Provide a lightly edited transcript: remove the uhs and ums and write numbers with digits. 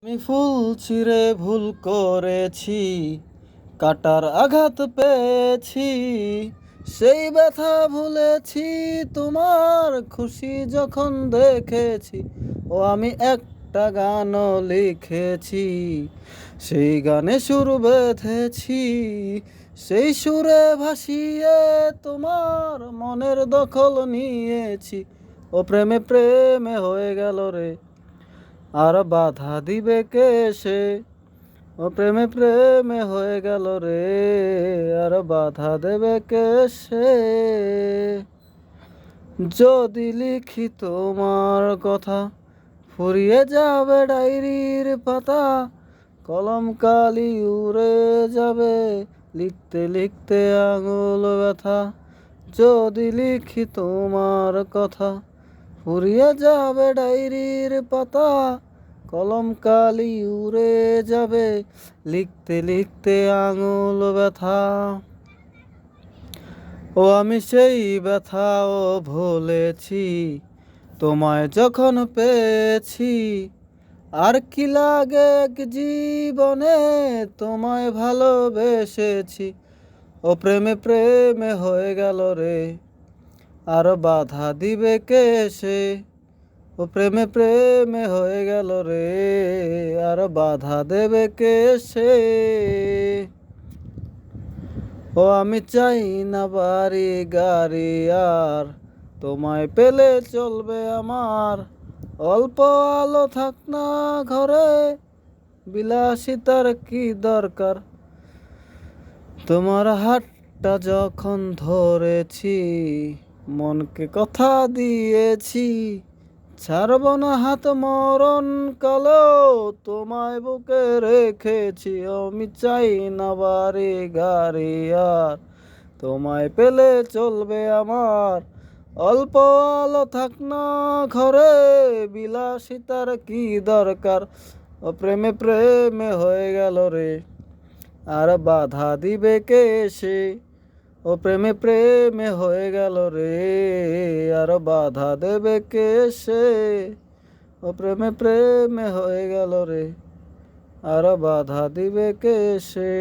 আমি ফুল ছিঁড়ে ভুল করেছি, কাটার আঘাত পেয়েছি, সেই ব্যথা ভুলেছি তোমার খুশি যখন দেখেছি। ও আমি একটা গানও লিখেছি, সেই গানে সুর বেঁধেছি, সেই সুরে ভাসিয়ে তোমার মনের দখল নিয়েছি। ও প্রেমে প্রেমে হয়ে গেল রে, আর বাধা দিবে কে সে? ও প্রেমে প্রেমে হয়ে গেল রে, আর বাধা দেবে কে সে? যদি লিখি তোমার কথা, ফুরিয়ে যাবে ডায়েরির পাতা, কলম কালি উড়ে যাবে, লিখতে লিখতে আঙুল ব্যথা। যদি লিখি তোমার কথা, ফুরিয়ে যাবে ডায়েরির পাতা, কলম কালি উড়ে যাবে, লিখতে লিখতে আঙুল ব্যথা। ও আমি সেই ব্যথাও ভুলেছি, তোমায় যখন পেয়েছি। আর কি লাগে জীবনে, তোমায় ভালোবেসেছি। ও প্রেমে প্রেমে হয়ে গেল রে, আর বাধা দিবে কে সে? ও প্রেমে প্রেমে হয়ে গেল রে, আর বাধা দেবে কে সে? ও আমি চাই না বাড়ি গাড়ি আর, তোমায় পেলে চলবে আমার। অল্প আলো থাক না ঘরে, বিলাসিতার কি দরকার? তোমার হাতটা যখন ধরেছি, মনকে কথা দিয়েছি, ছাড়ব না হাত মরণ কালেও, তোমায় বুকে রেখেছি। আমি চাই না বাড়ি গাড়ি আর, তোমায় পেলে চলবে আমার। অল্প আলো থাক না ঘরে, বিলাসিতার কি দরকার? ও প্রেমে প্রেমে হয়ে গেল রে, আর বাধা দিবে কে সে? ও প্রেমে প্রেমে হয়ে গেল রে, আর বাধা দেবে কে সে? ও প্রেমে প্রেমে হয়ে গেল রে, আর বাধা দিবে কে সে?